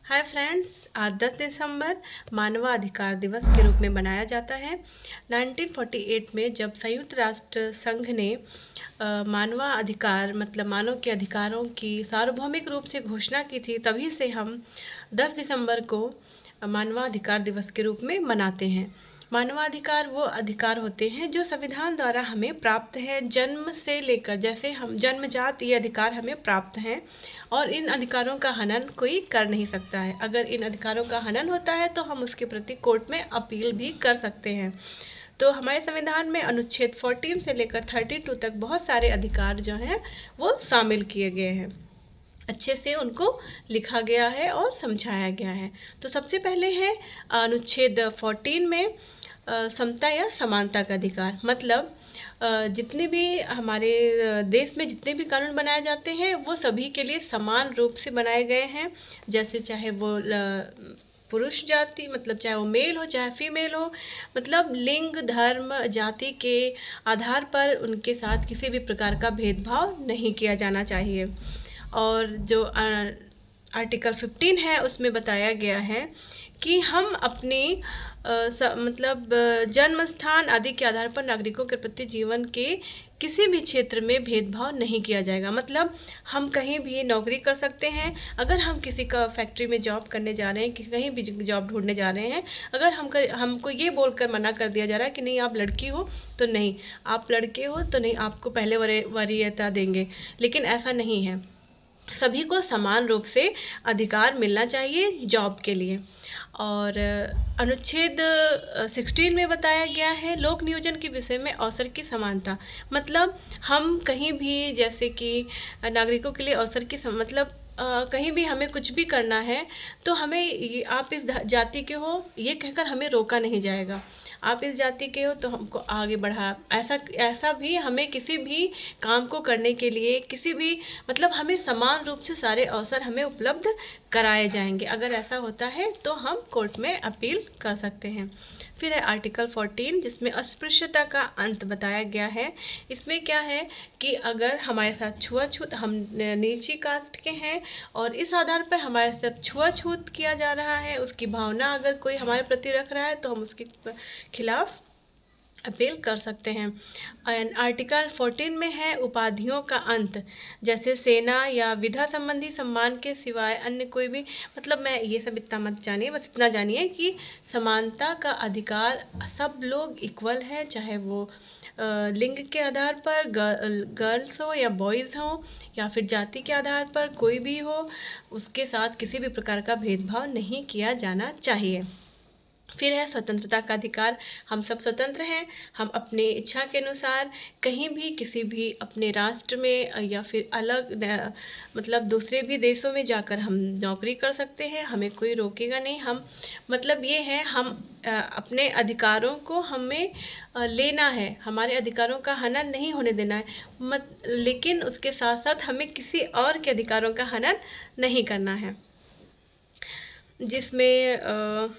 Hi friends, आज 10 दिसंबर मानवाधिकार दिवस के रूप में मनाया जाता है। 1948 में जब संयुक्त राष्ट्र संघ ने मानवाधिकार मतलब मानव के अधिकारों की सार्वभौमिक रूप से घोषणा की थी, तभी से हम 10 दिसंबर को मानवाधिकार दिवस के रूप में मनाते हैं। मानवाधिकार वो अधिकार होते हैं जो संविधान द्वारा हमें प्राप्त है। जन्म से लेकर, जैसे हम जन्मजात ये अधिकार हमें प्राप्त हैं और इन अधिकारों का हनन कोई कर नहीं सकता है। अगर इन अधिकारों का हनन होता है तो हम उसके प्रति कोर्ट में अपील भी कर सकते हैं। तो हमारे संविधान में अनुच्छेद 14 से लेकर 32 तक बहुत सारे अधिकार जो हैं वो शामिल किए गए हैं। अच्छे से उनको लिखा गया है और समझाया गया है। तो सबसे पहले है अनुच्छेद 14 में समता या समानता का अधिकार। मतलब जितने भी हमारे देश में जितने भी कानून बनाए जाते हैं वो सभी के लिए समान रूप से बनाए गए हैं। जैसे चाहे वो पुरुष जाति, मतलब चाहे वो मेल हो चाहे फीमेल हो, मतलब लिंग, धर्म, जाति के आधार पर उनके साथ किसी भी प्रकार का भेदभाव नहीं किया जाना चाहिए। और जो आर्टिकल 15 है उसमें बताया गया है कि हम अपनी मतलब जन्म स्थान आदि के आधार पर नागरिकों के प्रति जीवन के किसी भी क्षेत्र में भेदभाव नहीं किया जाएगा। मतलब हम कहीं भी नौकरी कर सकते हैं। अगर हम किसी का फैक्ट्री में जॉब करने जा रहे हैं, कहीं भी जॉब ढूंढने जा रहे हैं, अगर हमको ये बोलकर मना कर दिया जा रहा है कि नहीं आप लड़की हो तो नहीं, आप लड़के हो तो नहीं, आपको पहले वरीयता देंगे, लेकिन ऐसा नहीं है। सभी को समान रूप से अधिकार मिलना चाहिए जॉब के लिए। और अनुच्छेद 16 में बताया गया है लोक नियोजन के विषय में अवसर की समानता। मतलब हम कहीं भी, जैसे कि नागरिकों के लिए अवसर की मतलब कहीं भी हमें कुछ भी करना है तो हमें आप इस जाति के हो ये कहकर हमें रोका नहीं जाएगा। आप इस जाति के हो तो हमको आगे बढ़ा, ऐसा भी हमें किसी भी काम को करने के लिए किसी भी मतलब हमें समान रूप से सारे अवसर हमें उपलब्ध कराए जाएंगे। अगर ऐसा होता है तो हम कोर्ट में अपील कर सकते हैं। फिर है आर्टिकल 14 जिसमें अस्पृश्यता का अंत बताया गया है। इसमें क्या है कि अगर हमारे साथ छुआछूत, हम नीची कास्ट के हैं और इस आधार पर हमारे साथ छुआछूत किया जा रहा है, उसकी भावना अगर कोई हमारे प्रति रख रहा है तो हम उसके खिलाफ अपील कर सकते हैं। एंड आर्टिकल 14 में है उपाधियों का अंत। जैसे सेना या विधा संबंधी सम्मान के सिवाय अन्य कोई भी, मतलब मैं ये सब इतना मत जानिए, बस इतना जानिए कि समानता का अधिकार, सब लोग इक्वल हैं, चाहे वो लिंग के आधार पर गर्ल्स हो या बॉयज़ हो या फिर जाति के आधार पर कोई भी हो, उसके साथ किसी भी प्रकार का भेदभाव नहीं किया जाना चाहिए। फिर है स्वतंत्रता का अधिकार। हम सब स्वतंत्र हैं, हम अपने इच्छा के अनुसार कहीं भी किसी भी अपने राष्ट्र में या फिर अलग मतलब दूसरे भी देशों में जाकर हम नौकरी कर सकते हैं, हमें कोई रोकेगा नहीं। हम मतलब ये है, हम अपने अधिकारों को हमें लेना है, हमारे अधिकारों का हनन नहीं होने देना है, लेकिन उसके साथ साथ हमें किसी और के अधिकारों का हनन नहीं करना है। जिसमें